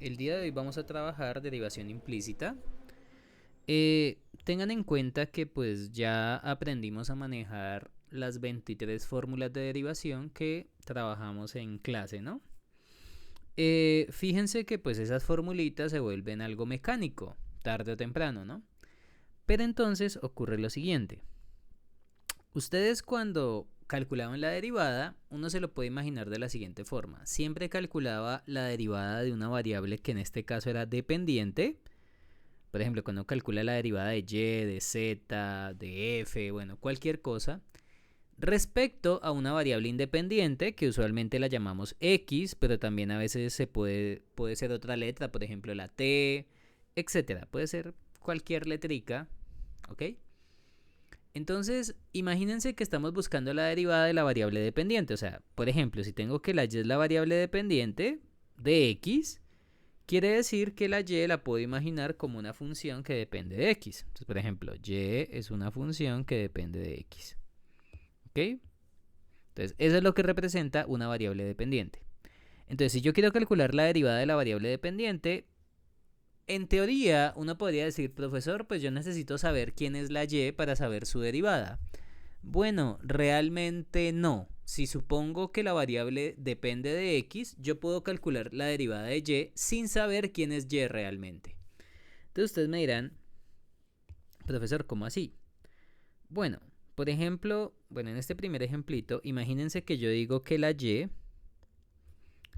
El día de hoy vamos a trabajar derivación implícita. Tengan en cuenta que pues ya aprendimos a manejar las 23 fórmulas de derivación que trabajamos en clase, ¿no? Fíjense que pues esas formulitas se vuelven algo mecánico, tarde o temprano, ¿no? Pero entonces ocurre lo siguiente. Ustedes cuando calculaban la derivada, uno se lo puede imaginar de la siguiente forma. Siempre calculaba la derivada de una variable que en este caso era dependiente. Por ejemplo, cuando calcula la derivada de y, de z, de f, bueno, cualquier cosa, respecto a una variable independiente, que usualmente la llamamos x, pero también a veces puede ser otra letra, por ejemplo la t, etcétera. Puede ser cualquier letrica, ¿ok? Entonces, imagínense que estamos buscando la derivada de la variable dependiente. O sea, por ejemplo, si tengo que la y es la variable dependiente de x, quiere decir que la y la puedo imaginar como una función que depende de x. Entonces, por ejemplo, y es una función que depende de x. ¿Ok? Entonces, eso es lo que representa una variable dependiente. Entonces, si yo quiero calcular la derivada de la variable dependiente, en teoría uno podría decir, profesor, pues yo necesito saber quién es la y para saber su derivada. Bueno, realmente no. Si supongo que la variable depende de x, yo puedo calcular la derivada de y sin saber quién es y realmente. Entonces ustedes me dirán, profesor, ¿cómo así? Bueno, por ejemplo, en este primer ejemplito, imagínense que yo digo que la y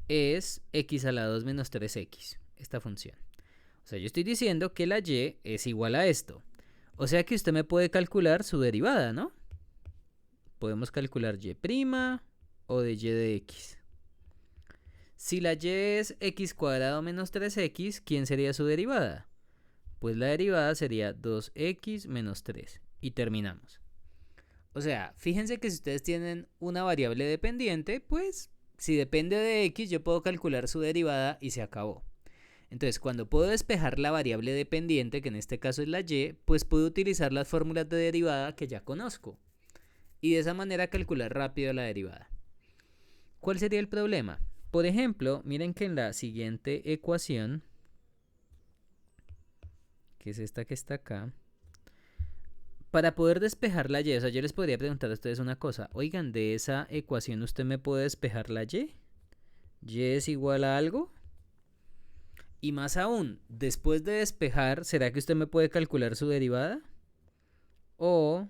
es x a la 2 menos 3x, esta función. O sea, yo estoy diciendo que la y es igual a esto. O sea que usted me puede calcular su derivada, ¿no? Podemos calcular y' o de y de x. Si la y es x cuadrado menos 3x, ¿quién sería su derivada? Pues la derivada sería 2x menos 3. Y terminamos. O sea, fíjense que si ustedes tienen una variable dependiente, pues si depende de x, yo puedo calcular su derivada y se acabó. Entonces, cuando puedo despejar la variable dependiente, que en este caso es la y, pues puedo utilizar las fórmulas de derivada que ya conozco. Y de esa manera calcular rápido la derivada. ¿Cuál sería el problema? Por ejemplo, miren que en la siguiente ecuación, que es esta que está acá, para poder despejar la y, o sea, yo les podría preguntar a ustedes una cosa. Oigan, de esa ecuación usted me puede despejar la y. ¿Y es igual a algo? Y más aún, después de despejar, ¿será que usted me puede calcular su derivada? O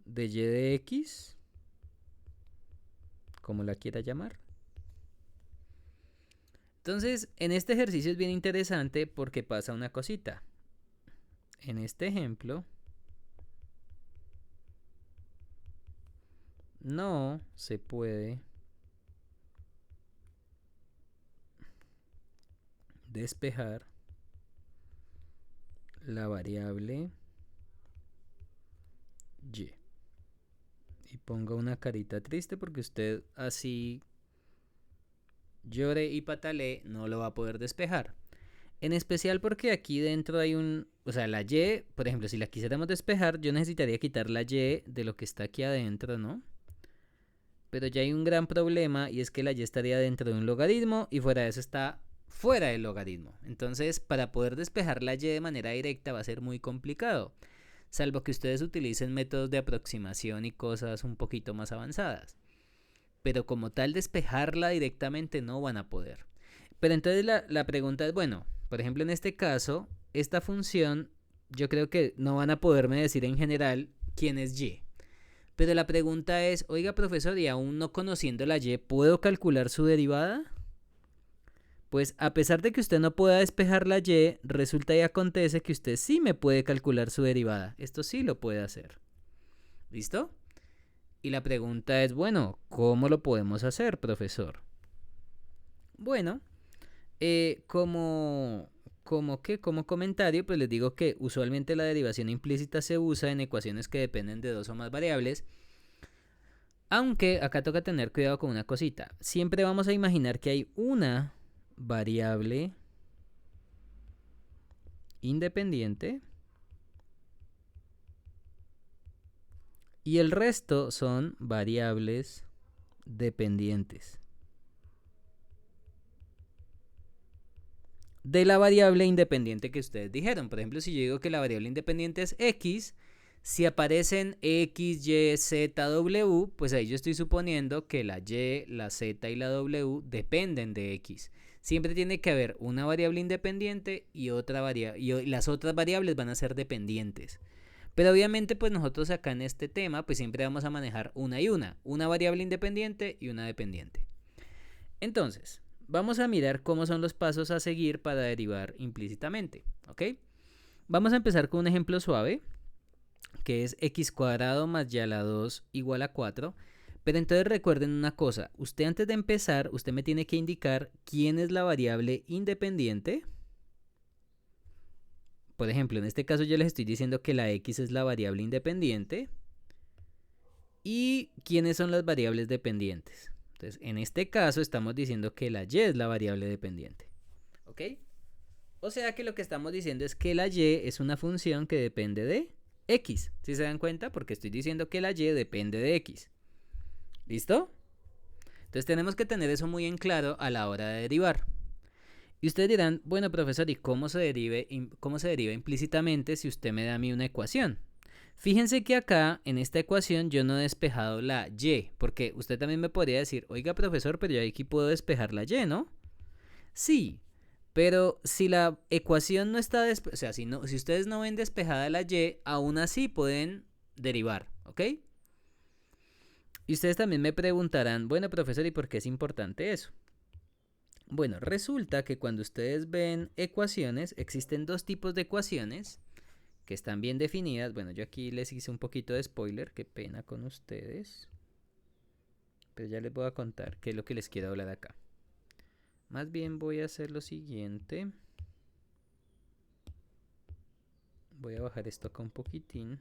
de y de x, como la quiera llamar. Entonces, en este ejercicio es bien interesante porque pasa una cosita. En este ejemplo, no se puede despejar la variable y. Y ponga una carita triste porque usted así llore y patale no lo va a poder despejar. En especial porque aquí dentro hay un... O sea, la y, por ejemplo, si la quisiéramos despejar, yo necesitaría quitar la y de lo que está aquí adentro, ¿no? Pero ya hay un gran problema y es que la y estaría dentro de un logaritmo y fuera de eso está fuera del logaritmo. Entonces, para poder despejar la y de manera directa va a ser muy complicado, salvo que ustedes utilicen métodos de aproximación y cosas un poquito más avanzadas. Pero como tal, despejarla directamente no van a poder. Pero entonces la pregunta es, bueno, por ejemplo en este caso, esta función, yo creo que no van a poderme decir en general quién es y. Pero la pregunta es, oiga profesor, y aún no conociendo la y, ¿puedo calcular su derivada? Pues a pesar de que usted no pueda despejar la y, resulta y acontece que usted sí me puede calcular su derivada. Esto sí lo puede hacer. ¿Listo? Y la pregunta es, bueno, ¿cómo lo podemos hacer, profesor? Bueno, como comentario, pues les digo que usualmente la derivación implícita se usa en ecuaciones que dependen de dos o más variables. Aunque acá toca tener cuidado con una cosita. Siempre vamos a imaginar que hay una variable independiente y el resto son variables dependientes. de la variable independiente que ustedes dijeron. Por ejemplo, si yo digo que la variable independiente es x, si aparecen x, y, z, w, pues ahí yo estoy suponiendo que la y, la z y la w dependen de x. Siempre tiene que haber una variable independiente y otra variable, y las otras variables van a ser dependientes. Pero obviamente pues nosotros acá en este tema pues siempre vamos a manejar una variable independiente y una dependiente. Entonces, vamos a mirar cómo son los pasos a seguir para derivar implícitamente, ¿ok? Vamos a empezar con un ejemplo suave, que es x cuadrado más y a la 2 igual a 4. Pero entonces recuerden una cosa, usted antes de empezar, usted me tiene que indicar quién es la variable independiente. Por ejemplo, en este caso yo les estoy diciendo que la x es la variable independiente. ¿Y quiénes son las variables dependientes? Entonces, en este caso estamos diciendo que la y es la variable dependiente. ¿Ok? O sea que lo que estamos diciendo es que la y es una función que depende de x. ¿Sí se dan cuenta? Porque estoy diciendo que la y depende de x. ¿Listo? Entonces tenemos que tener eso muy en claro a la hora de derivar. Y ustedes dirán, bueno, profesor, ¿y cómo se deriva implícitamente si usted me da a mí una ecuación? Fíjense que acá, en esta ecuación, yo no he despejado la y, porque usted también me podría decir, oiga, profesor, pero yo aquí puedo despejar la y, ¿no? Sí, pero si la ecuación no está despejada, o sea, si ustedes no ven despejada la y, aún así pueden derivar, ¿ok? Y ustedes también me preguntarán, bueno, profesor, ¿y por qué es importante eso? Bueno, resulta que cuando ustedes ven ecuaciones, existen dos tipos de ecuaciones que están bien definidas. Bueno, yo aquí les hice un poquito de spoiler, qué pena con ustedes. Pero ya les voy a contar qué es lo que les quiero hablar acá. Más bien voy a hacer lo siguiente. Voy a bajar esto acá un poquitín.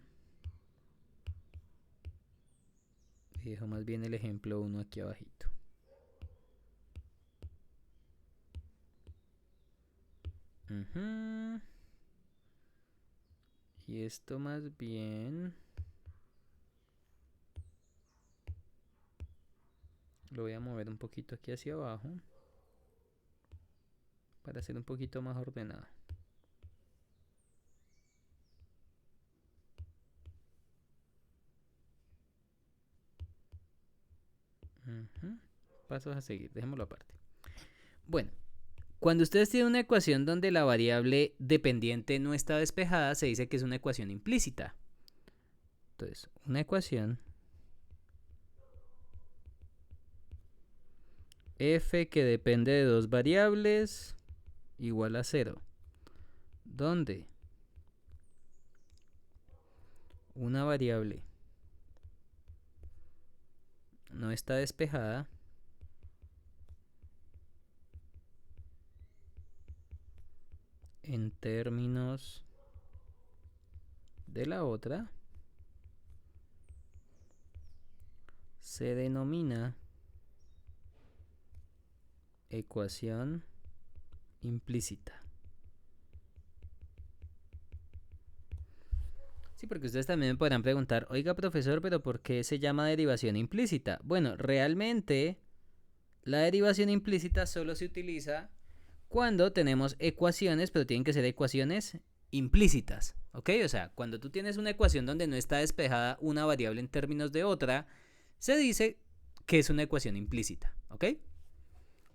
Y dejo más bien el ejemplo 1 aquí abajito. Y esto más bien lo voy a mover un poquito aquí hacia abajo para ser un poquito más ordenado. Pasos a seguir, dejémoslo aparte. Bueno, cuando ustedes tienen una ecuación donde la variable dependiente no está despejada, se dice que es una ecuación implícita. Entonces, una ecuación f que depende de dos variables igual a 0. Donde una variable no está despejada en términos de la otra, se denomina ecuación implícita. Sí, porque ustedes también me podrán preguntar, oiga, profesor, pero ¿por qué se llama derivación implícita? Bueno, realmente la derivación implícita solo se utiliza cuando tenemos ecuaciones, pero tienen que ser ecuaciones implícitas, ¿ok? O sea, cuando tú tienes una ecuación donde no está despejada una variable en términos de otra, se dice que es una ecuación implícita, ¿ok?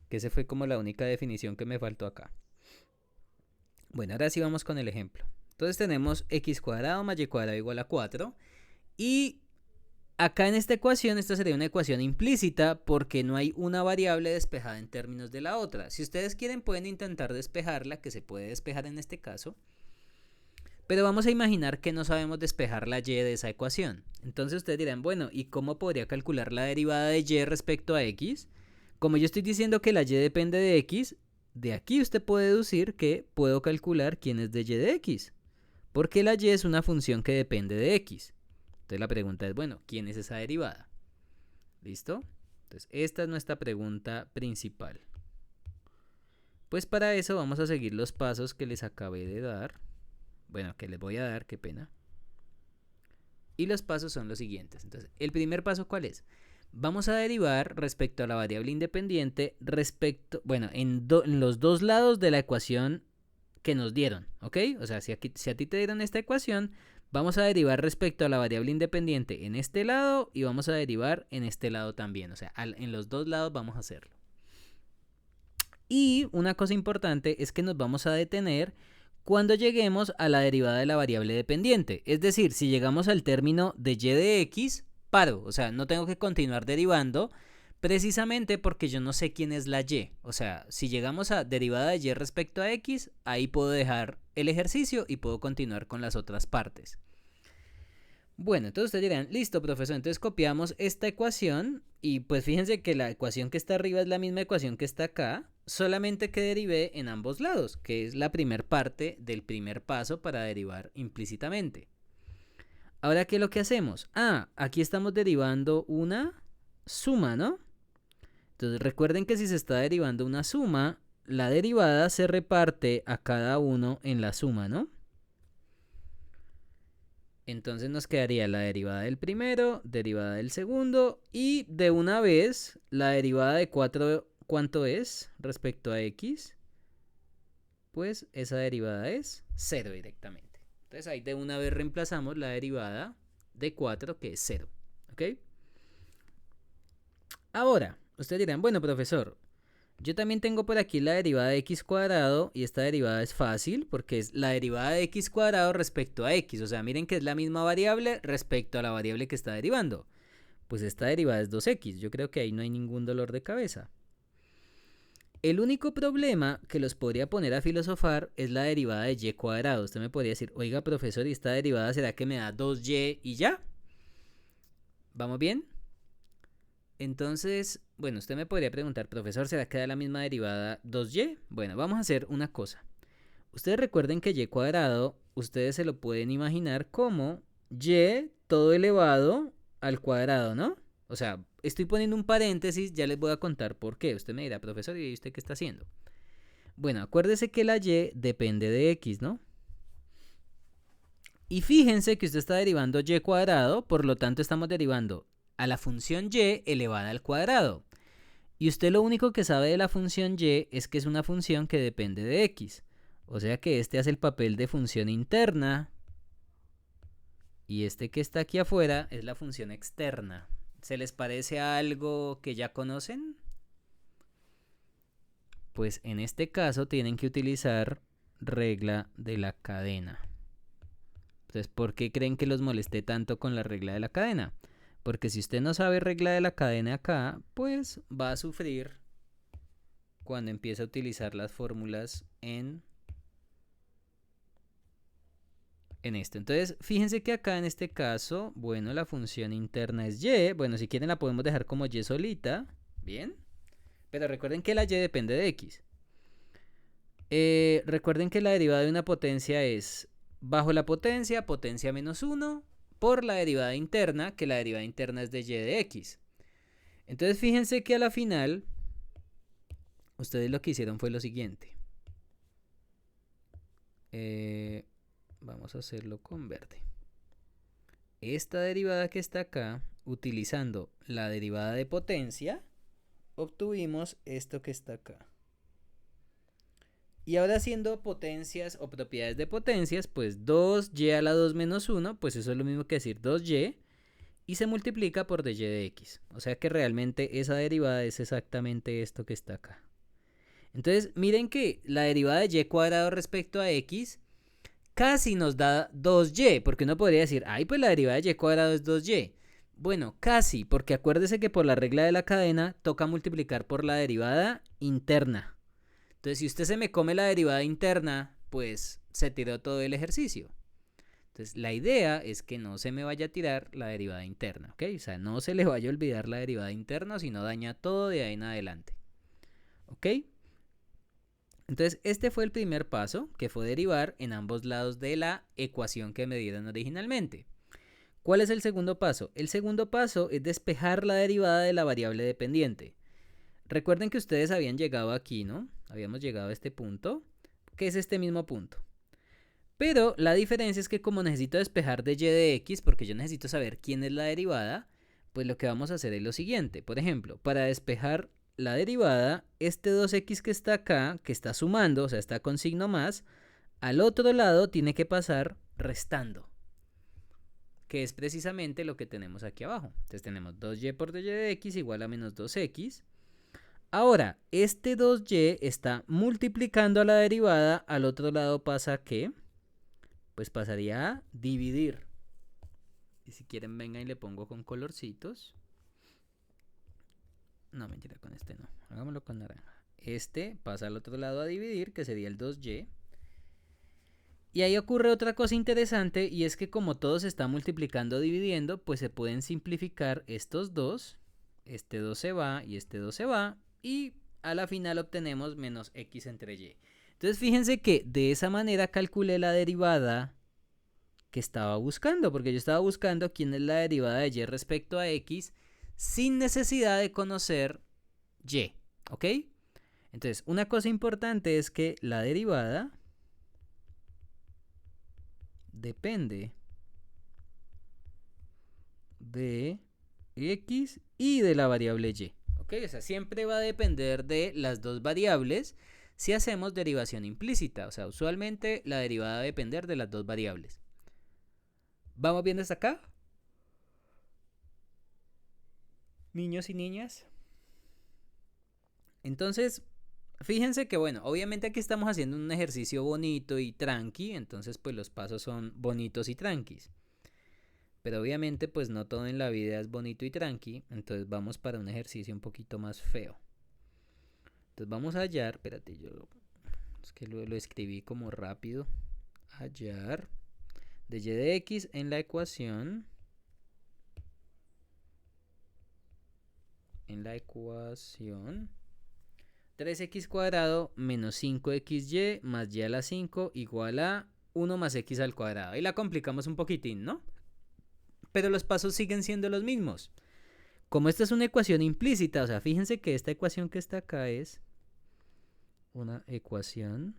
Que esa fue como la única definición que me faltó acá. Bueno, ahora sí vamos con el ejemplo. Entonces tenemos x cuadrado más y cuadrado igual a 4. Y acá en esta ecuación, esta sería una ecuación implícita porque no hay una variable despejada en términos de la otra. Si ustedes quieren pueden intentar despejarla, que se puede despejar en este caso. Pero vamos a imaginar que no sabemos despejar la y de esa ecuación. Entonces ustedes dirán, bueno, ¿y cómo podría calcular la derivada de y respecto a x? Como yo estoy diciendo que la y depende de x, de aquí usted puede deducir que puedo calcular quién es de y de x. Porque la y es una función que depende de x. Entonces la pregunta es, bueno, ¿quién es esa derivada? ¿Listo? Entonces esta es nuestra pregunta principal. Pues para eso vamos a seguir los pasos que les acabé de dar. Bueno, que les voy a dar, qué pena. Y los pasos son los siguientes. Entonces, el primer paso, ¿cuál es? Vamos a derivar respecto a la variable independiente en los dos lados de la ecuación que nos dieron, ¿ok? O sea, si a ti te dieron esta ecuación, vamos a derivar respecto a la variable independiente en este lado y vamos a derivar en este lado también. O sea, en los dos lados vamos a hacerlo. Y una cosa importante es que nos vamos a detener cuando lleguemos a la derivada de la variable dependiente. Es decir, si llegamos al término de y de x, paro. O sea, no tengo que continuar derivando precisamente porque yo no sé quién es la y. O sea, si llegamos a derivada de y respecto a x, ahí puedo dejar el ejercicio y puedo continuar con las otras partes. Bueno, entonces ustedes dirán, listo, profesor, entonces copiamos esta ecuación y pues fíjense que la ecuación que está arriba es la misma ecuación que está acá, solamente que derivé en ambos lados, que es la primera parte del primer paso para derivar implícitamente. Ahora, ¿qué es lo que hacemos? Aquí estamos derivando una suma, ¿no? Entonces recuerden que si se está derivando una suma, la derivada se reparte a cada uno en la suma, ¿no? Entonces nos quedaría la derivada del primero, derivada del segundo y de una vez la derivada de 4, ¿cuánto es respecto a x? Pues esa derivada es 0 directamente. Entonces ahí de una vez reemplazamos la derivada de 4 que es 0. ¿Ok? Ahora, ustedes dirán, bueno profesor, yo también tengo por aquí la derivada de x cuadrado y esta derivada es fácil porque es la derivada de x cuadrado respecto a x. O sea, miren que es la misma variable respecto a la variable que está derivando. Pues esta derivada es 2x. Yo creo que ahí no hay ningún dolor de cabeza. El único problema que los podría poner a filosofar es la derivada de y cuadrado. Usted me podría decir, oiga profesor, ¿y esta derivada será que me da 2y y ya? ¿Vamos bien? Entonces, bueno, usted me podría preguntar, profesor, ¿será que da la misma derivada 2y? Bueno, vamos a hacer una cosa. Ustedes recuerden que y cuadrado, ustedes se lo pueden imaginar como y todo elevado al cuadrado, ¿no? O sea, estoy poniendo un paréntesis, ya les voy a contar por qué. Usted me dirá, profesor, ¿y usted qué está haciendo? Bueno, acuérdese que la y depende de x, ¿no? Y fíjense que usted está derivando y cuadrado, por lo tanto estamos derivando a la función y elevada al cuadrado. Y usted lo único que sabe de la función y es que es una función que depende de x. O sea que este hace el papel de función interna y este que está aquí afuera es la función externa. ¿Se les parece a algo que ya conocen? Pues en este caso tienen que utilizar regla de la cadena. Entonces, ¿por qué creen que los molesté tanto con la regla de la cadena? Porque si usted no sabe regla de la cadena acá, pues va a sufrir cuando empiece a utilizar las fórmulas en esto. Entonces, fíjense que acá en este caso, bueno, la función interna es y. Bueno, si quieren la podemos dejar como y solita. Bien. Pero recuerden que la y depende de x. Recuerden que la derivada de una potencia es bajo la potencia, potencia menos 1, por la derivada interna, que la derivada interna es de y de x. Entonces fíjense que a la final, ustedes lo que hicieron fue lo siguiente. Vamos a hacerlo con verde. Esta derivada que está acá, utilizando la derivada de potencia, obtuvimos esto que está acá. Y ahora haciendo potencias o propiedades de potencias, pues 2y a la 2 menos 1, pues eso es lo mismo que decir 2y, y se multiplica por dy de x. O sea que realmente esa derivada es exactamente esto que está acá. Entonces miren que la derivada de y cuadrado respecto a x casi nos da 2y, porque uno podría decir, ay, pues la derivada de y cuadrado es 2y. Bueno, casi, porque acuérdese que por la regla de la cadena toca multiplicar por la derivada interna. Entonces, si usted se me come la derivada interna, pues se tiró todo el ejercicio. Entonces, la idea es que no se me vaya a tirar la derivada interna, ¿ok? O sea, no se le vaya a olvidar la derivada interna, sino daña todo de ahí en adelante, ¿ok? Entonces, este fue el primer paso, que fue derivar en ambos lados de la ecuación que me dieron originalmente. ¿Cuál es el segundo paso? El segundo paso es despejar la derivada de la variable dependiente. Recuerden que ustedes habían llegado aquí, ¿no? Habíamos llegado a este punto, que es este mismo punto. Pero la diferencia es que como necesito despejar de y de x, porque yo necesito saber quién es la derivada, pues lo que vamos a hacer es lo siguiente. Por ejemplo, para despejar la derivada, este 2x que está acá, que está sumando, o sea, está con signo más, al otro lado tiene que pasar restando, que es precisamente lo que tenemos aquí abajo. Entonces tenemos 2y por dy de x igual a menos 2x. Ahora, este 2y está multiplicando a la derivada, al otro lado pasa ¿qué? Pues pasaría a dividir. Y si quieren vengan y le pongo con colorcitos. No, mentira, con este no. Hagámoslo con naranja. Este pasa al otro lado a dividir, que sería el 2y. Y ahí ocurre otra cosa interesante, y es que como todo se está multiplicando o dividiendo, pues se pueden simplificar estos dos. Este 2 se va y este 2 se va. Y a la final obtenemos menos x entre y. Entonces fíjense que de esa manera calculé la derivada que estaba buscando, porque yo estaba buscando quién es la derivada de y respecto a x sin necesidad de conocer y, ¿ok? Entonces, una cosa importante es que la derivada depende de x y de la variable y, ¿ok? O sea, siempre va a depender de las dos variables si hacemos derivación implícita, o sea, usualmente la derivada va a depender de las dos variables. ¿Vamos viendo hasta acá? Niños y niñas. Entonces, fíjense que bueno, obviamente aquí estamos haciendo un ejercicio bonito y tranqui, entonces pues los pasos son bonitos y tranquis. Pero obviamente pues no todo en la vida es bonito y tranqui, entonces vamos para un ejercicio un poquito más feo. Entonces vamos a hallar, espérate, es que lo escribí como rápido. Hallar de y de x en la ecuación. 3x cuadrado menos 5xy más y a la 5 igual a 1 más x al cuadrado. Y la complicamos un poquitín, ¿no? Pero los pasos siguen siendo los mismos. Como esta es una ecuación implícita, o sea, fíjense que esta ecuación que está acá es una ecuación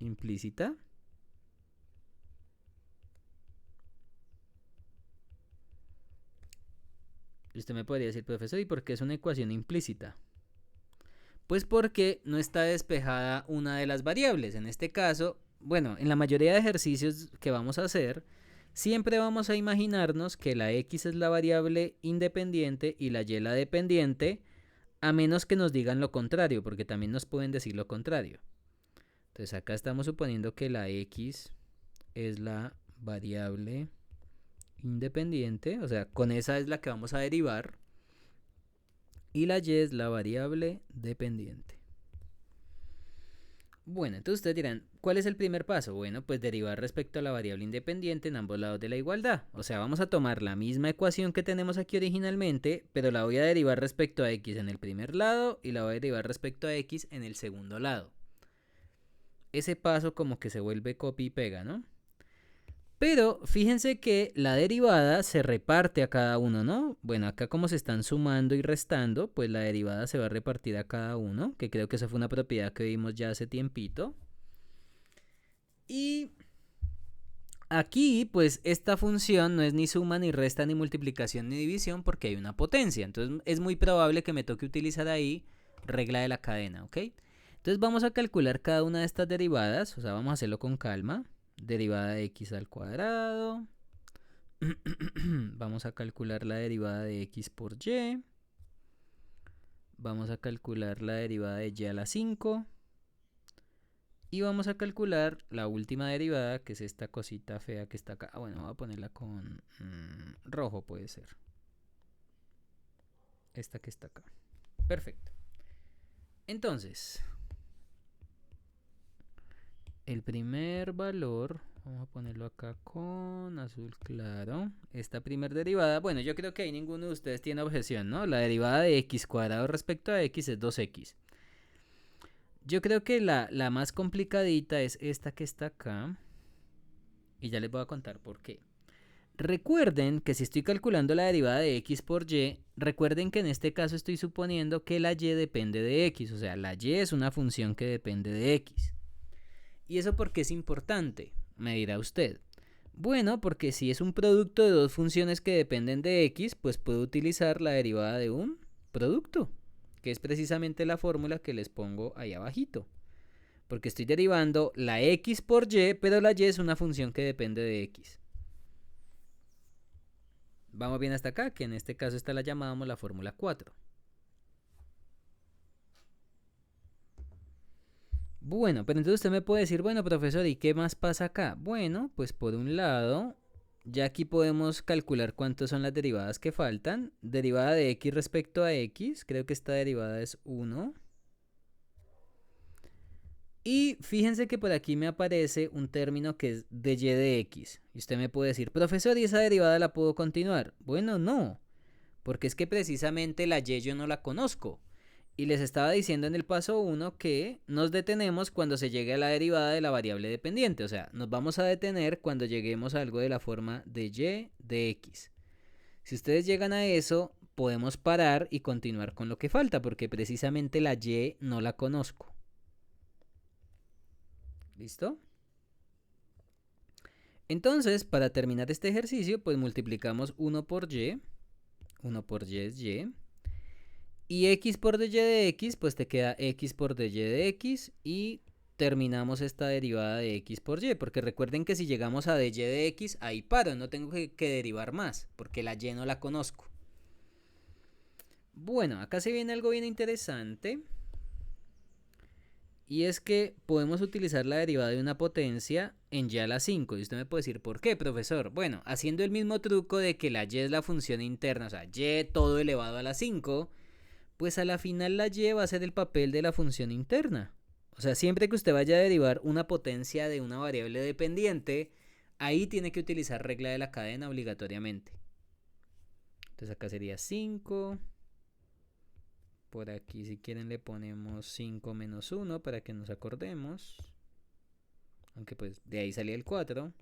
implícita. Y usted me podría decir, profesor, ¿y por qué es una ecuación implícita? Pues porque no está despejada una de las variables. En este caso, bueno, en la mayoría de ejercicios que vamos a hacer, siempre vamos a imaginarnos que la x es la variable independiente y la y la dependiente, a menos que nos digan lo contrario, porque también nos pueden decir lo contrario. Entonces acá estamos suponiendo que la x es la variable independiente, o sea, con esa es la que vamos a derivar, y la y es la variable dependiente. Bueno, entonces ustedes dirán, ¿cuál es el primer paso? Bueno, pues derivar respecto a la variable independiente en ambos lados de la igualdad. O sea, vamos a tomar la misma ecuación que tenemos aquí originalmente, pero la voy a derivar respecto a x en el primer lado y la voy a derivar respecto a x en el segundo lado. Ese paso como que se vuelve copia y pega, ¿no? Pero fíjense que la derivada se reparte a cada uno, ¿no? Bueno, acá como se están sumando y restando, pues la derivada se va a repartir a cada uno, que creo que esa fue una propiedad que vimos ya hace tiempito. Y aquí, pues esta función no es ni suma, ni resta, ni multiplicación, ni división, porque hay una potencia. Entonces es muy probable que me toque utilizar ahí regla de la cadena, ¿ok? Entonces vamos a calcular cada una de estas derivadas, o sea, vamos a hacerlo con calma. Derivada de x al cuadrado. Vamos a calcular la derivada de x por y. Vamos a calcular la derivada de y a la 5. Y vamos a calcular la última derivada, que es esta cosita fea que está acá. Ah, bueno, voy a ponerla con rojo, puede ser. Esta que está acá. Perfecto. Entonces, el primer valor, vamos a ponerlo acá con azul claro. Esta primer derivada, bueno, yo creo que ahí ninguno de ustedes tiene objeción, ¿no? La derivada de x cuadrado respecto a x es 2x. Yo creo que la más complicadita es esta que está acá. Y ya les voy a contar por qué. Recuerden que si estoy calculando la derivada de x por y, recuerden que en este caso estoy suponiendo que la y depende de x. O sea, la y es una función que depende de x. ¿Y eso por qué es importante? Me dirá usted. Bueno, porque si es un producto de dos funciones que dependen de x, pues puedo utilizar la derivada de un producto, que es precisamente la fórmula que les pongo ahí abajito. Porque estoy derivando la x por y, pero la y es una función que depende de x. Vamos bien hasta acá, que en este caso esta la llamábamos la fórmula 4. Bueno, pero entonces usted me puede decir, bueno, profesor, ¿y qué más pasa acá? Bueno, pues por un lado, ya aquí podemos calcular cuántas son las derivadas que faltan. Derivada de x respecto a x, creo que esta derivada es 1. Y fíjense que por aquí me aparece un término que es de y de x. Y usted me puede decir, profesor, ¿y esa derivada la puedo continuar? Bueno, no, porque es que precisamente la y yo no la conozco. Y les estaba diciendo en el paso 1 que nos detenemos cuando se llegue a la derivada de la variable dependiente. O sea, nos vamos a detener cuando lleguemos a algo de la forma de y de x. Si ustedes llegan a eso, podemos parar y continuar con lo que falta, porque precisamente la y no la conozco. ¿Listo? Entonces, para terminar este ejercicio, pues multiplicamos 1 por y. 1 por y es y. Y x por dy de x, pues te queda x por dy de x y terminamos esta derivada de x por y, porque recuerden que si llegamos a dy de x, ahí paro, no tengo que derivar más, porque la y no la conozco. Bueno, acá se viene algo bien interesante, y es que podemos utilizar la derivada de una potencia en y a la 5, y usted me puede decir, ¿por qué, profesor? Bueno, haciendo el mismo truco de que la y es la función interna, o sea, y todo elevado a la 5, pues a la final la y va a ser el papel de la función interna. O sea, siempre que usted vaya a derivar una potencia de una variable dependiente, ahí tiene que utilizar regla de la cadena obligatoriamente. Entonces acá sería 5. Por aquí si quieren le ponemos 5 menos 1 para que nos acordemos. Aunque pues de ahí salía el 4.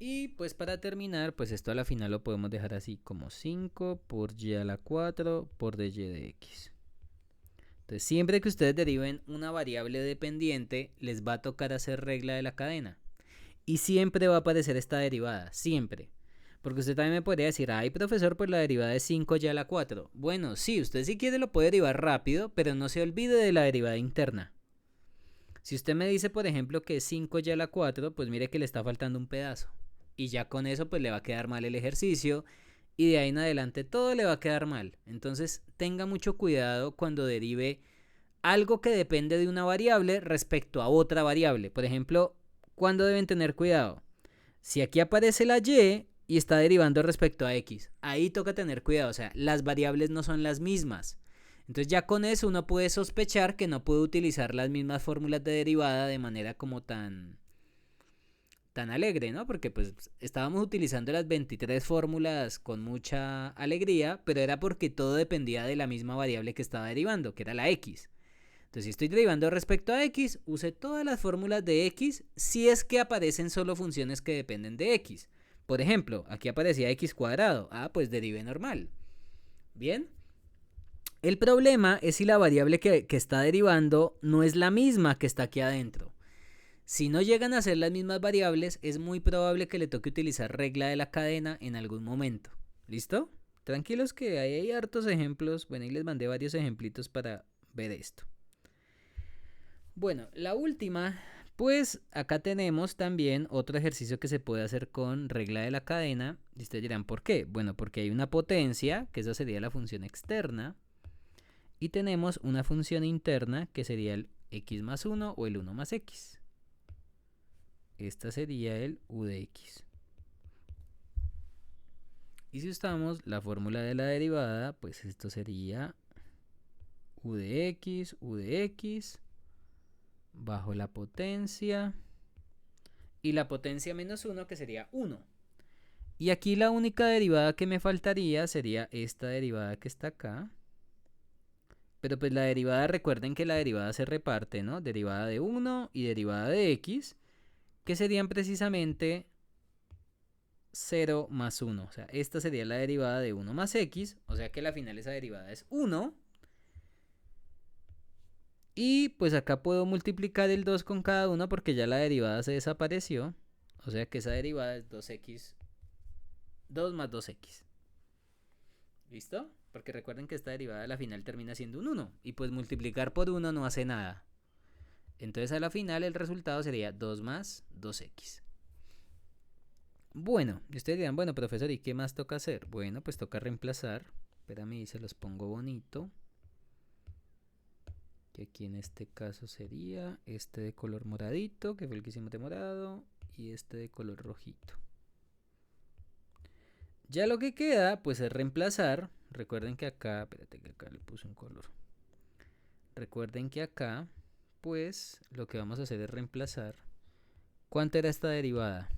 Y pues para terminar, pues esto a la final lo podemos dejar así como 5 por y a la 4 por dy de x. Entonces siempre que ustedes deriven una variable dependiente, les va a tocar hacer regla de la cadena. Y siempre va a aparecer esta derivada, siempre. Porque usted también me podría decir, ay profesor, pues la derivada es 5 y a la 4. Bueno, sí, usted si quiere lo puede derivar rápido, pero no se olvide de la derivada interna. Si usted me dice, por ejemplo, que es 5 y a la 4, pues mire que le está faltando un pedazo. Y ya con eso pues le va a quedar mal el ejercicio y de ahí en adelante todo le va a quedar mal. Entonces tenga mucho cuidado cuando derive algo que depende de una variable respecto a otra variable. Por ejemplo, ¿cuándo deben tener cuidado? Si aquí aparece la y está derivando respecto a x, ahí toca tener cuidado, o sea, las variables no son las mismas. Entonces ya con eso uno puede sospechar que no puede utilizar las mismas fórmulas de derivada de manera como tan alegre, ¿no? Porque pues estábamos utilizando las 23 fórmulas con mucha alegría, pero era porque todo dependía de la misma variable que estaba derivando, que era la x. Entonces, si estoy derivando respecto a x, use todas las fórmulas de x si es que aparecen solo funciones que dependen de x. Por ejemplo, aquí aparecía x cuadrado. Ah, pues derive normal. Bien. El problema es si la variable que está derivando no es la misma que está aquí adentro. Si no llegan a ser las mismas variables, es muy probable que le toque utilizar regla de la cadena en algún momento. ¿Listo? Tranquilos que hay hartos ejemplos. Bueno, y les mandé varios ejemplitos para ver esto. Bueno, la última, pues acá tenemos también otro ejercicio que se puede hacer con regla de la cadena. Y ustedes dirán, ¿por qué? Bueno, porque hay una potencia, que esa sería la función externa. Y tenemos una función interna, que sería el x más 1 o el 1 más x. Esta sería el u de x. Y si usamos la fórmula de la derivada, pues esto sería u de x bajo la potencia y la potencia menos 1 que sería 1. Y aquí la única derivada que me faltaría sería esta derivada que está acá. Pero pues la derivada, recuerden que la derivada se reparte, ¿no? Derivada de 1 y derivada de x, que serían precisamente 0 más 1. O sea, esta sería la derivada de 1 más x, o sea que al final esa derivada es 1. Y pues acá puedo multiplicar el 2 con cada uno porque ya la derivada se desapareció. O sea que esa derivada es 2x, 2 más 2x. ¿Listo? Porque recuerden que esta derivada a la final termina siendo un 1. Y pues multiplicar por 1 no hace nada. Entonces a la final el resultado sería 2 más 2x. Bueno, y ustedes dirán, bueno, profesor, ¿y qué más toca hacer? Bueno, pues toca reemplazar. Espérame, se los pongo bonito. Que aquí en este caso sería este de color moradito, que fue el que hicimos de morado, y este de color rojito. Ya lo que queda, pues es reemplazar. Recuerden que acá, espérate que acá le puse un color. Recuerden que acá, pues lo que vamos a hacer es reemplazar. ¿Cuánto era esta derivada?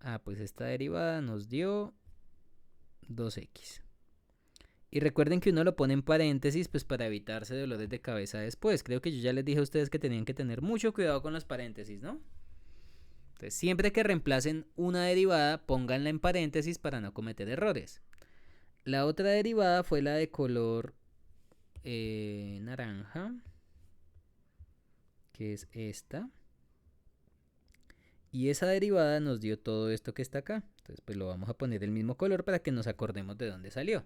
Ah, pues esta derivada nos dio 2x. Y recuerden que uno lo pone en paréntesis pues para evitarse dolores de cabeza después. Creo que yo ya les dije a ustedes que tenían que tener mucho cuidado con los paréntesis, ¿no? Entonces siempre que reemplacen una derivada, pónganla en paréntesis para no cometer errores. La otra derivada fue la de color naranja, que es esta. Y esa derivada nos dio todo esto que está acá. Entonces pues lo vamos a poner el mismo color para que nos acordemos de dónde salió.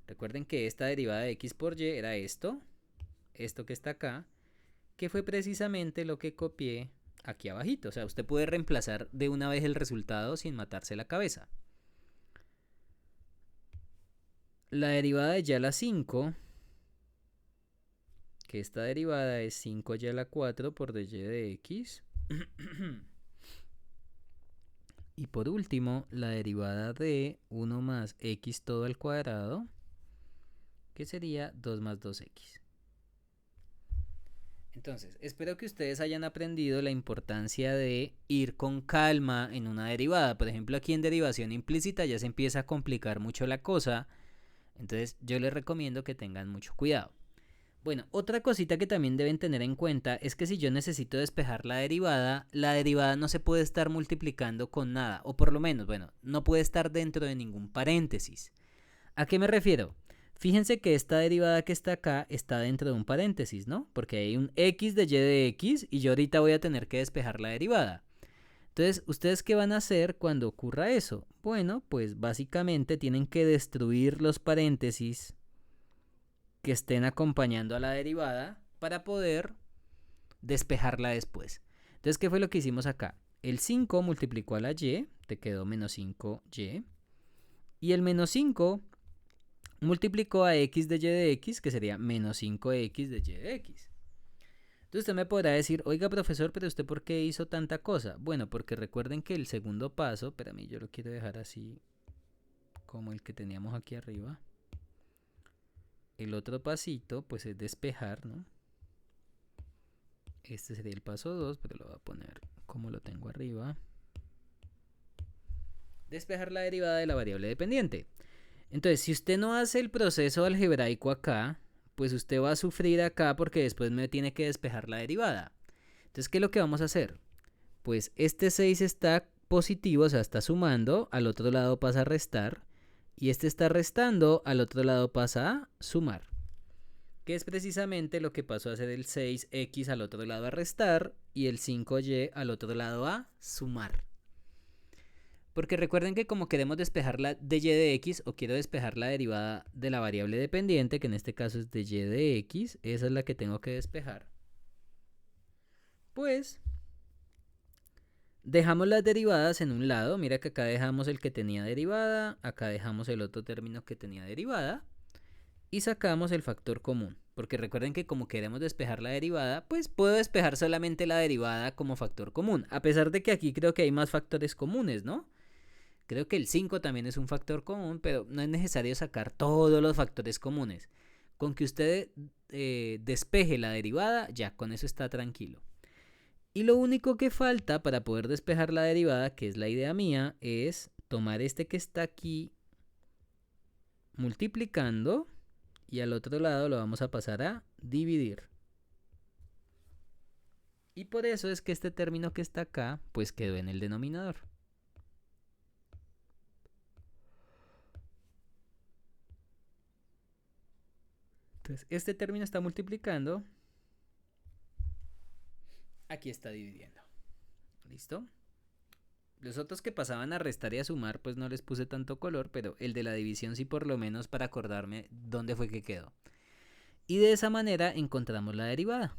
Recuerden que esta derivada de x por y era esto que está acá, que fue precisamente lo que copié aquí abajito. O sea, usted puede reemplazar de una vez el resultado sin matarse la cabeza. La derivada de y a la 5, que esta derivada es 5y a la 4 por dy de x. Y por último, la derivada de 1 más x todo al cuadrado, que sería 2 más 2x. Entonces, espero que ustedes hayan aprendido la importancia de ir con calma en una derivada. Por ejemplo, aquí en derivación implícita ya se empieza a complicar mucho la cosa. Entonces, yo les recomiendo que tengan mucho cuidado. Bueno, otra cosita que también deben tener en cuenta es que si yo necesito despejar la derivada no se puede estar multiplicando con nada. O por lo menos, bueno, no puede estar dentro de ningún paréntesis. ¿A qué me refiero? Fíjense que esta derivada que está acá está dentro de un paréntesis, ¿no? Porque hay un x de y de x y yo ahorita voy a tener que despejar la derivada. Entonces, ¿ustedes qué van a hacer cuando ocurra eso? Bueno, pues básicamente tienen que destruir los paréntesis que estén acompañando a la derivada para poder despejarla después. Entonces, ¿qué fue lo que hicimos acá? El 5 multiplicó a la y, te quedó menos 5y. Y el menos 5 multiplicó a x de y de x, que sería menos 5x de y de x. Entonces usted me podrá decir, oiga profesor, pero usted ¿por qué hizo tanta cosa? Bueno, porque recuerden que el segundo paso, para mí yo lo quiero dejar así como el que teníamos aquí arriba. El otro pasito pues es despejar, ¿no? Este sería el paso 2, pero lo voy a poner como lo tengo arriba. Despejar la derivada de la variable dependiente. Entonces, si usted no hace el proceso algebraico acá, pues usted va a sufrir acá porque después me tiene que despejar la derivada. Entonces, ¿qué es lo que vamos a hacer? Pues este 6 está positivo, o sea, está sumando, al otro lado pasa a restar, y este está restando, al otro lado pasa a sumar. Que es precisamente lo que pasó a ser el 6x al otro lado a restar y el 5y al otro lado a sumar. Porque recuerden que como queremos despejar la de y de x, o quiero despejar la derivada de la variable dependiente, que en este caso es de y de x, esa es la que tengo que despejar. Pues dejamos las derivadas en un lado. Mira que acá dejamos el que tenía derivada, acá dejamos el otro término que tenía derivada, y sacamos el factor común. Porque recuerden que como queremos despejar la derivada, pues puedo despejar solamente la derivada como factor común. A pesar de que aquí creo que hay más factores comunes, ¿no? Creo que el 5 también es un factor común, pero no es necesario sacar todos los factores comunes. Con que usted despeje la derivada, ya con eso está tranquilo. Y lo único que falta para poder despejar la derivada, que es la idea mía, es tomar este que está aquí multiplicando y al otro lado lo vamos a pasar a dividir. Y por eso es que este término que está acá, pues quedó en el denominador. Entonces, este término está multiplicando. Aquí está dividiendo. ¿Listo? Los otros que pasaban a restar y a sumar, pues no les puse tanto color, pero el de la división sí, por lo menos para acordarme dónde fue que quedó. Y de esa manera encontramos la derivada.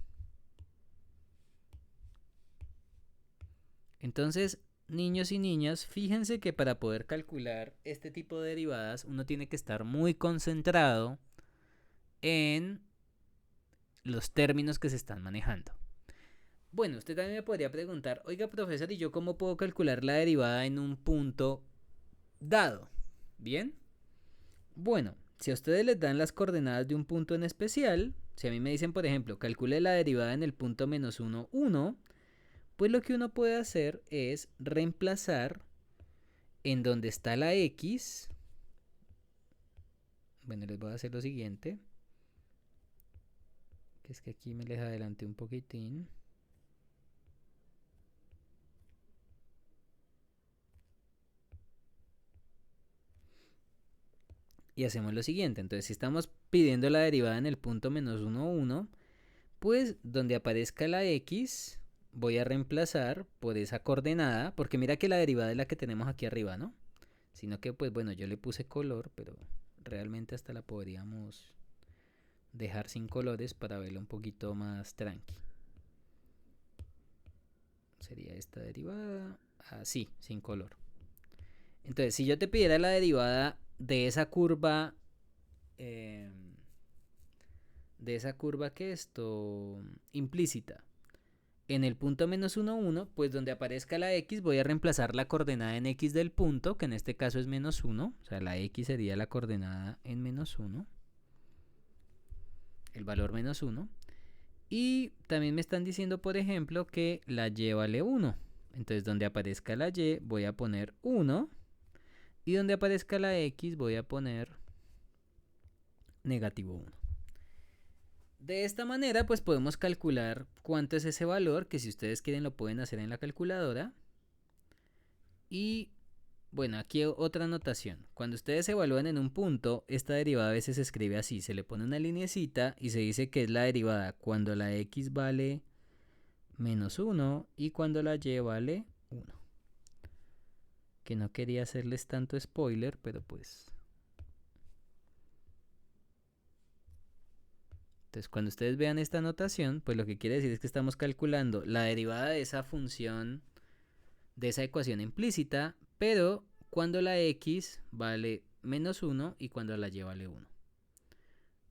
Entonces, niños y niñas, fíjense que para poder calcular este tipo de derivadas uno tiene que estar muy concentrado en los términos que se están manejando. Bueno, usted también me podría preguntar, oiga, profesor, ¿y yo cómo puedo calcular la derivada en un punto dado? ¿Bien? Bueno, si a ustedes les dan las coordenadas de un punto en especial, si a mí me dicen, por ejemplo, calcule la derivada en el punto menos 1, 1, pues lo que uno puede hacer es reemplazar en donde está la x. Bueno, les voy a hacer lo siguiente, que es que aquí me les adelanté un poquitín. Y hacemos lo siguiente, entonces si estamos pidiendo la derivada en el punto menos 1, 1, pues donde aparezca la x voy a reemplazar por esa coordenada, porque mira que la derivada es la que tenemos aquí arriba, ¿no? Sino que pues bueno, yo le puse color, pero realmente hasta la podríamos dejar sin colores para verla un poquito más tranqui. Sería esta derivada así, sin color. Entonces, si yo te pidiera la derivada de esa curva, que esto implícita, en el punto menos 1, 1, pues donde aparezca la x voy a reemplazar la coordenada en x del punto, que en este caso es menos 1, o sea, la x sería la coordenada en menos 1, el valor menos 1. Y también me están diciendo, por ejemplo, que la y vale 1. Entonces, donde aparezca la y voy a poner 1. Y donde aparezca la x voy a poner negativo 1. De esta manera, pues podemos calcular cuánto es ese valor, que si ustedes quieren lo pueden hacer en la calculadora. Y bueno, aquí otra anotación. Cuando ustedes evalúan en un punto, esta derivada a veces se escribe así. Se le pone una linecita y se dice que es la derivada cuando la x vale menos 1 y cuando la y vale 1. Que no quería hacerles tanto spoiler, pero pues... Entonces, cuando ustedes vean esta notación, pues lo que quiere decir es que estamos calculando la derivada de esa función, de esa ecuación implícita, pero cuando la x vale menos 1 y cuando la y vale 1.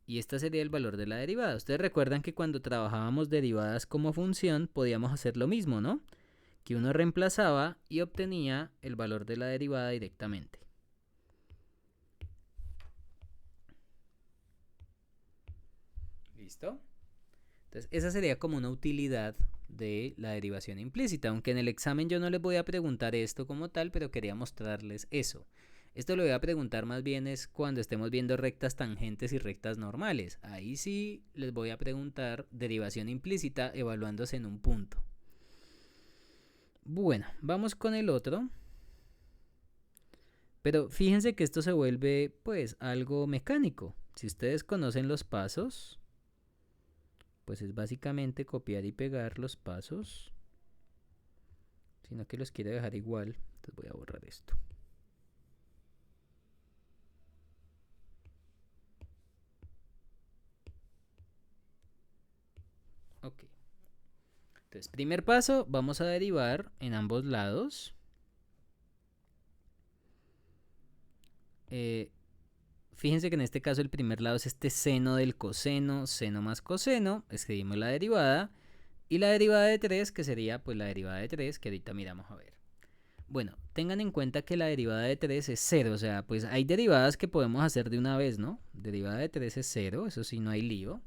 Y este sería el valor de la derivada. Ustedes recuerdan que cuando trabajábamos derivadas como función, podíamos hacer lo mismo, ¿no? Que uno reemplazaba y obtenía el valor de la derivada directamente. ¿Listo? Entonces, esa sería como una utilidad de la derivación implícita, aunque en el examen yo no les voy a preguntar esto como tal, pero quería mostrarles eso. Esto lo voy a preguntar más bien es cuando estemos viendo rectas tangentes y rectas normales. Ahí sí les voy a preguntar derivación implícita evaluándose en un punto. Bueno, vamos con el otro. Pero fíjense que esto se vuelve pues algo mecánico. Si ustedes conocen los pasos, pues es básicamente copiar y pegar los pasos. Sino que los quiero dejar igual, entonces voy a borrar esto. Ok. Entonces, primer paso, vamos a derivar en ambos lados. Fíjense que en este caso el primer lado es este seno del coseno, seno más coseno, escribimos la derivada, y la derivada de 3, que sería pues la derivada de 3, que ahorita miramos a ver. Bueno, tengan en cuenta que la derivada de 3 es 0, o sea, pues hay derivadas que podemos hacer de una vez, ¿no? Derivada de 3 es 0, eso sí, no hay lío.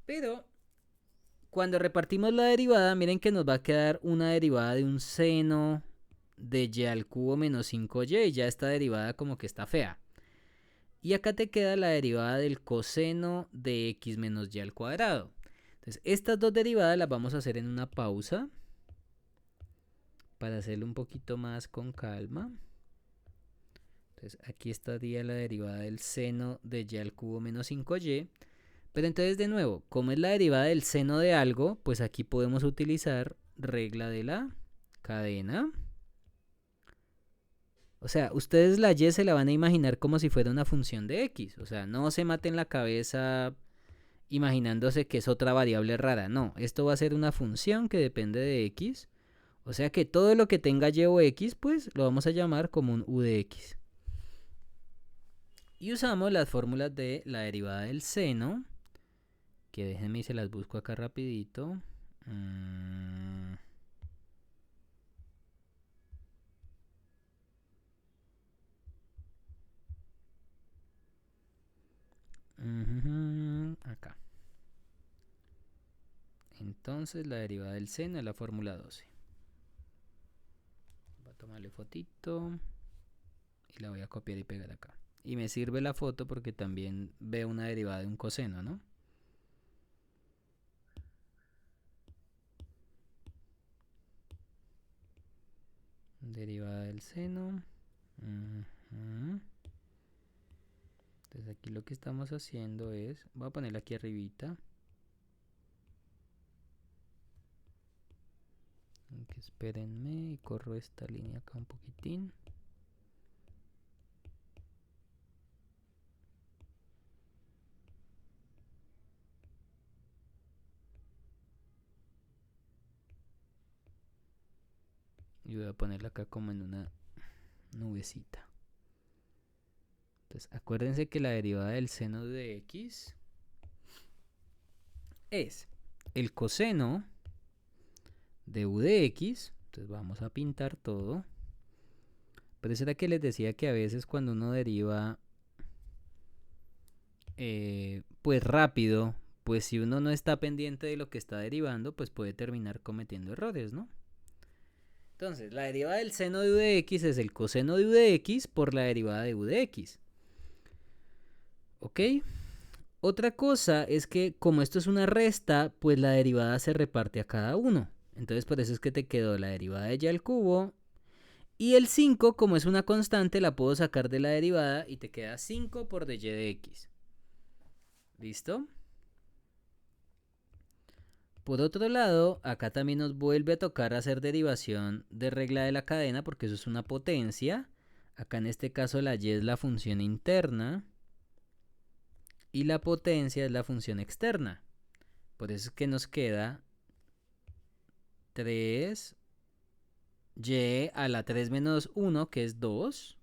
Pero cuando repartimos la derivada, miren que nos va a quedar una derivada de un seno de y al cubo menos 5y, y ya esta derivada como que está fea. Y acá te queda la derivada del coseno de x menos y al cuadrado. Entonces, estas dos derivadas las vamos a hacer en una pausa para hacerlo un poquito más con calma. Entonces, aquí estaría la derivada del seno de y al cubo menos 5y. Pero entonces de nuevo, como es la derivada del seno de algo, pues aquí podemos utilizar regla de la cadena. O sea, ustedes la y se la van a imaginar como si fuera una función de x. O sea, no se maten la cabeza imaginándose que es otra variable rara. No, esto va a ser una función que depende de x. O sea que todo lo que tenga y o x, pues lo vamos a llamar como un u de x. Y usamos las fórmulas de la derivada del seno, que déjenme y se las busco acá rapidito. Acá. Entonces la derivada del seno es la fórmula 12. Voy a tomarle fotito y la voy a copiar y pegar acá. Y me sirve la foto porque también veo una derivada de un coseno, ¿no? Derivada del seno. Entonces aquí lo que estamos haciendo es, voy a ponerla aquí arribita. Que espérenme y corro esta línea acá un poquitín. Y voy a ponerla acá como en una nubecita. Entonces acuérdense que la derivada del seno de x es el coseno de u de x. Entonces vamos a pintar todo. Pero eso era que les decía que a veces cuando uno deriva pues rápido, pues si uno no está pendiente de lo que está derivando, pues puede terminar cometiendo errores, ¿no? Entonces, la derivada del seno de u de x es el coseno de u de x por la derivada de u de x. ¿Ok? Otra cosa es que como esto es una resta, pues la derivada se reparte a cada uno. Entonces por eso es que te quedó la derivada de y al cubo. Y el 5, como es una constante, la puedo sacar de la derivada y te queda 5 por dy de x. ¿Listo? Por otro lado, acá también nos vuelve a tocar hacer derivación de regla de la cadena porque eso es una potencia. Acá en este caso la y es la función interna y la potencia es la función externa. Por eso es que nos queda 3y a la 3 menos 1, que es 2,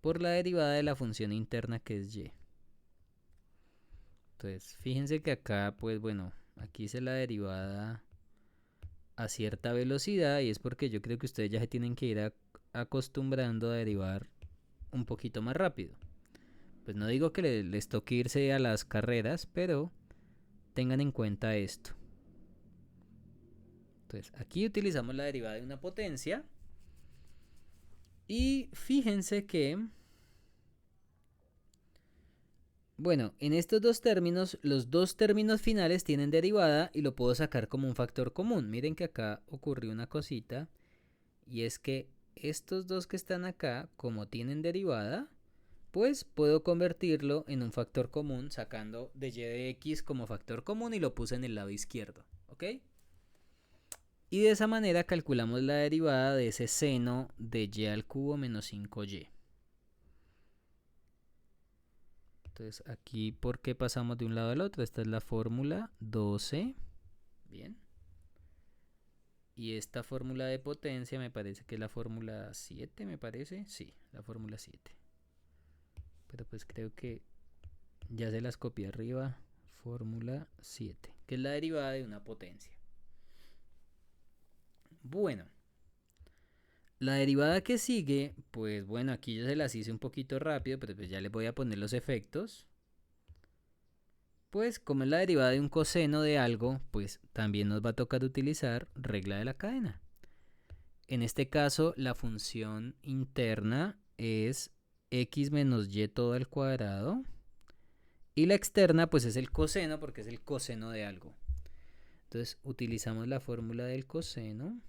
por la derivada de la función interna, que es y. Entonces, fíjense que acá, pues bueno, aquí hice la derivada a cierta velocidad y es porque yo creo que ustedes ya se tienen que ir acostumbrando a derivar un poquito más rápido. Pues no digo que les toque irse a las carreras, pero tengan en cuenta esto. Entonces, aquí utilizamos la derivada de una potencia. Y fíjense que, bueno, en estos dos términos, los dos términos finales tienen derivada y lo puedo sacar como un factor común. Miren que acá ocurrió una cosita y es que estos dos que están acá, como tienen derivada, pues puedo convertirlo en un factor común sacando de y de x como factor común y lo puse en el lado izquierdo, ¿ok? Y de esa manera calculamos la derivada de ese seno de y al cubo menos 5y. Entonces aquí, ¿por qué pasamos de un lado al otro? Esta es la fórmula 12. Bien. Y esta fórmula de potencia me parece que es la fórmula 7, me parece. Sí, la fórmula 7. Pero pues creo que ya se las copié arriba. Fórmula 7, que es la derivada de una potencia. Bueno. La derivada que sigue, pues bueno, aquí ya se las hice un poquito rápido, pero pues ya les voy a poner los efectos. Pues como es la derivada de un coseno de algo, pues también nos va a tocar utilizar regla de la cadena. En este caso, la función interna es x menos y todo al cuadrado. Y la externa, pues es el coseno, porque es el coseno de algo. Entonces, utilizamos la fórmula del coseno.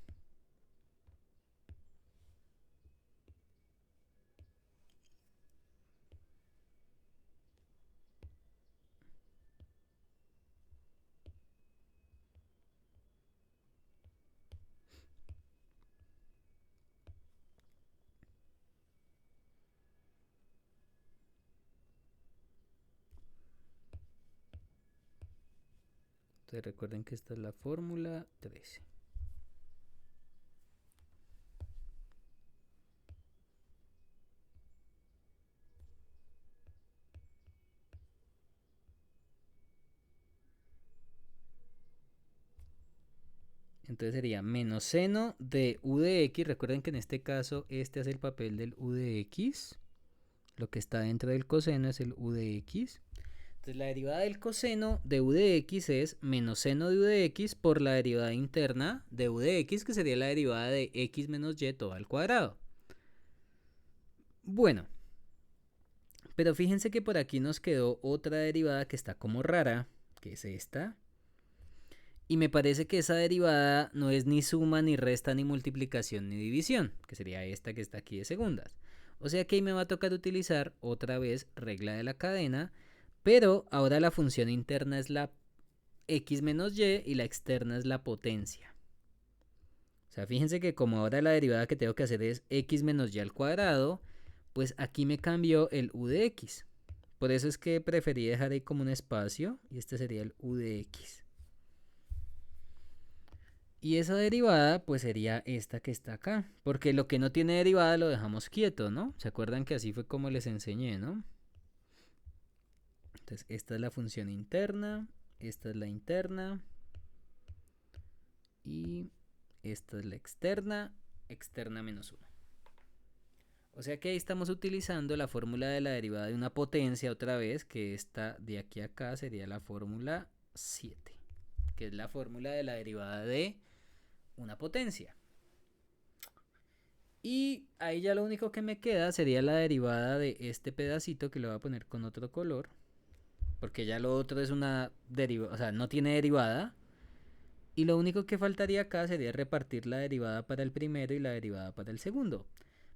Entonces recuerden que esta es la fórmula 13. Entonces sería menos seno de u de x. Recuerden que en este caso este hace el papel del u de x. Lo que está dentro del coseno es el u de x. Entonces la derivada del coseno de u de x es menos seno de u de x por la derivada interna de u de x, que sería la derivada de x menos y todo al cuadrado. Bueno, pero fíjense que por aquí nos quedó otra derivada que está como rara, que es esta. Y me parece que esa derivada no es ni suma, ni resta, ni multiplicación, ni división, que sería esta que está aquí de segundas. O sea que ahí me va a tocar utilizar otra vez regla de la cadena, pero ahora la función interna es la x menos y la externa es la potencia. O sea, fíjense que como ahora la derivada que tengo que hacer es x menos y al cuadrado, pues aquí me cambió el u de x. Por eso es que preferí dejar ahí como un espacio y este sería el u de x. Y esa derivada pues sería esta que está acá, porque lo que no tiene derivada lo dejamos quieto, ¿no? ¿Se acuerdan que así fue como les enseñé, ¿no? Entonces esta es la función interna, esta es la interna y esta es la externa, externa menos 1. O sea que ahí estamos utilizando la fórmula de la derivada de una potencia otra vez, que esta de aquí a acá sería la fórmula 7, que es la fórmula de la derivada de una potencia. Y ahí ya lo único que me queda sería la derivada de este pedacito, que lo voy a poner con otro color, porque ya lo otro es una derivada, o sea, no tiene derivada. Y lo único que faltaría acá sería repartir la derivada para el primero y la derivada para el segundo.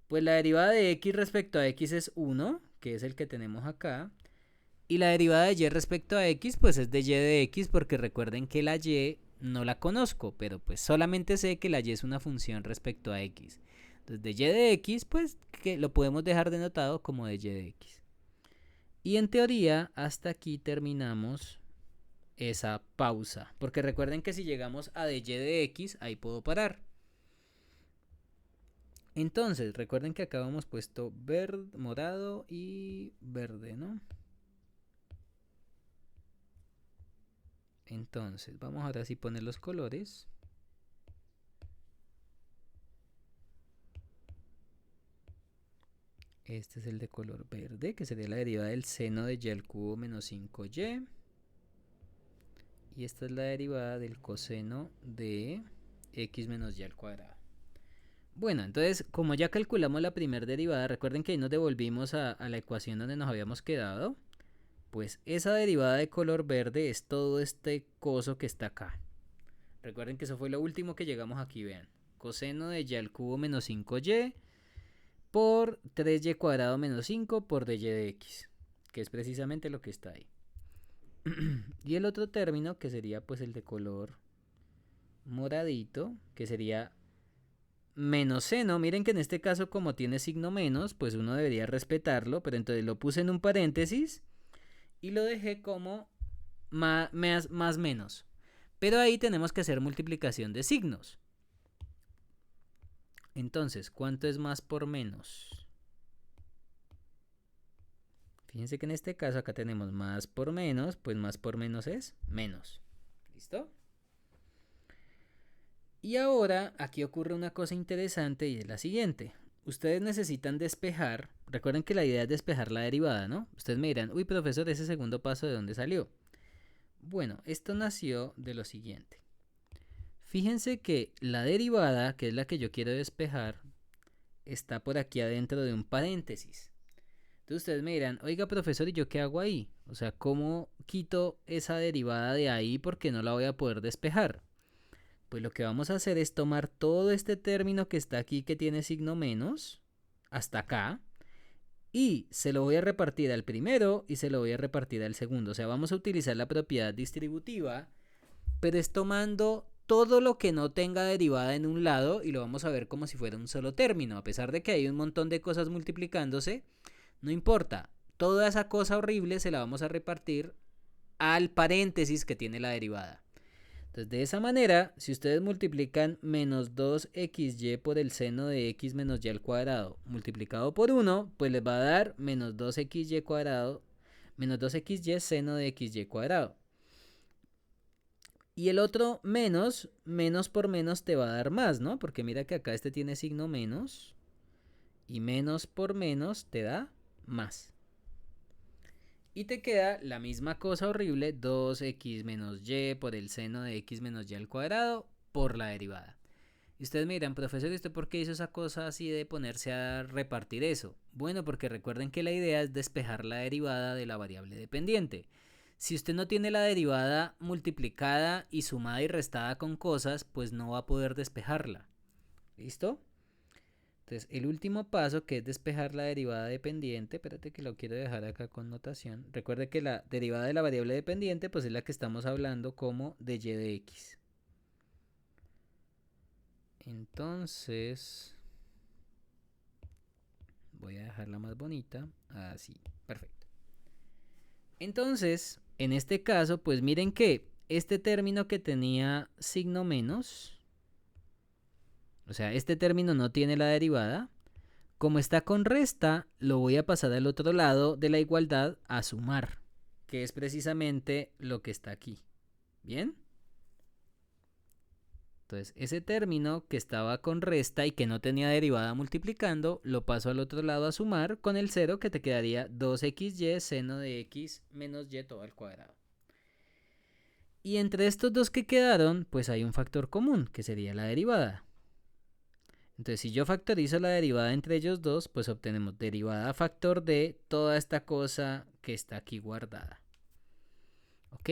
Pues la derivada de x respecto a x es 1, que es el que tenemos acá. Y la derivada de y respecto a x, pues es de y de x, porque recuerden que la y no la conozco, pero pues solamente sé que la y es una función respecto a x. Entonces de y de x, pues que lo podemos dejar denotado como de y de x. Y en teoría, hasta aquí terminamos esa pausa, porque recuerden que si llegamos a de y de x, ahí puedo parar. Entonces, recuerden que acá hemos puesto verde, morado y verde, ¿no? Entonces, vamos ahora sí a poner los colores. Este es el de color verde, que sería la derivada del seno de y al cubo menos 5y. Y esta es la derivada del coseno de x menos y al cuadrado. Bueno, entonces, como ya calculamos la primera derivada, recuerden que ahí nos devolvimos a la ecuación donde nos habíamos quedado. Pues esa derivada de color verde es todo este coso que está acá. Recuerden que eso fue lo último que llegamos aquí, vean. Coseno de y al cubo menos 5y por 3y cuadrado menos 5 por dy de x, que es precisamente lo que está ahí. Y el otro término, que sería pues el de color moradito, que sería menos seno. Miren que en este caso, como tiene signo menos, pues uno debería respetarlo, pero entonces lo puse en un paréntesis y lo dejé como más menos. Pero ahí tenemos que hacer multiplicación de signos. Entonces, ¿cuánto es más por menos? Fíjense que en este caso acá tenemos más por menos, pues más por menos es menos. ¿Listo? Y ahora aquí ocurre una cosa interesante y es la siguiente. Ustedes necesitan despejar, recuerden que la idea es despejar la derivada, ¿no? Ustedes me dirán, uy profesor, ese segundo paso ¿de dónde salió? Bueno, esto nació de lo siguiente. Fíjense que la derivada, que es la que yo quiero despejar, está por aquí adentro de un paréntesis. Entonces ustedes me dirán, oiga profesor, ¿y yo qué hago ahí? O sea, ¿cómo quito esa derivada de ahí porque no la voy a poder despejar? Pues lo que vamos a hacer es tomar todo este término que está aquí, que tiene signo menos, hasta acá, y se lo voy a repartir al primero y se lo voy a repartir al segundo. O sea, vamos a utilizar la propiedad distributiva, pero es tomando todo lo que no tenga derivada en un lado y lo vamos a ver como si fuera un solo término. A pesar de que hay un montón de cosas multiplicándose, no importa. Toda esa cosa horrible se la vamos a repartir al paréntesis que tiene la derivada. Entonces, de esa manera, si ustedes multiplican menos 2xy por el seno de x menos y al cuadrado multiplicado por 1, pues les va a dar menos 2xy cuadrado, menos 2xy seno de xy cuadrado. Y el otro menos, menos por menos te va a dar más, ¿no? Porque mira que acá este tiene signo menos. Y menos por menos te da más. Y te queda la misma cosa horrible, 2x menos y por el seno de x menos y al cuadrado por la derivada. Y ustedes me dirán, profesor, ¿y usted por qué hizo esa cosa así de ponerse a repartir eso? Bueno, porque recuerden que la idea es despejar la derivada de la variable dependiente. Si usted no tiene la derivada multiplicada y sumada y restada con cosas, pues no va a poder despejarla. ¿Listo? Entonces, el último paso, que es despejar la derivada dependiente, espérate que lo quiero dejar acá con notación. Recuerde que la derivada de la variable dependiente, pues es la que estamos hablando como de y de x. Entonces, voy a dejarla más bonita. Así, perfecto. Entonces, en este caso, pues miren que este término que tenía signo menos, o sea, este término no tiene la derivada. Como está con resta, lo voy a pasar al otro lado de la igualdad a sumar, que es precisamente lo que está aquí. ¿Bien? Entonces, ese término que estaba con resta y que no tenía derivada multiplicando, lo paso al otro lado a sumar con el 0, que te quedaría 2xy seno de x menos y todo al cuadrado. Y entre estos dos que quedaron, pues hay un factor común, que sería la derivada. Entonces, si yo factorizo la derivada entre ellos dos, pues obtenemos derivada factor de toda esta cosa que está aquí guardada. ¿Ok?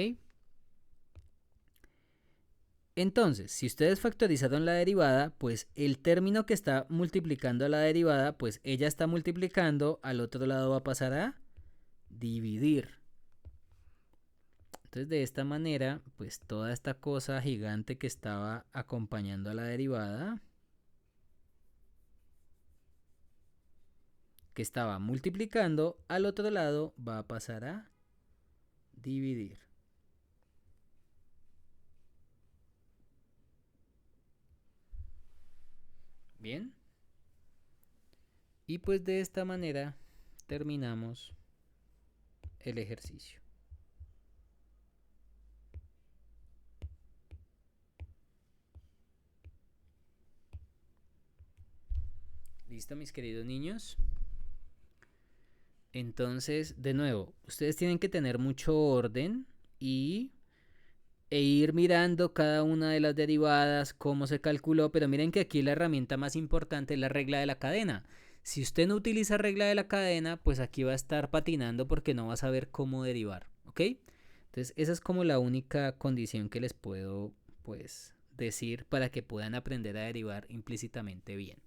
Entonces, si ustedes factorizaron la derivada, pues el término que está multiplicando a la derivada, pues ella está multiplicando, al otro lado va a pasar a dividir. Entonces, de esta manera, pues toda esta cosa gigante que estaba acompañando a la derivada, que estaba multiplicando, al otro lado va a pasar a dividir. Bien. Y pues de esta manera terminamos el ejercicio. ¿Listo, mis queridos niños? Entonces, de nuevo, ustedes tienen que tener mucho orden e ir mirando cada una de las derivadas, cómo se calculó, pero miren que aquí la herramienta más importante es la regla de la cadena. Si usted no utiliza regla de la cadena, pues aquí va a estar patinando porque no va a saber cómo derivar, ¿ok? Entonces, esa es como la única condición que les puedo, pues, decir para que puedan aprender a derivar implícitamente bien.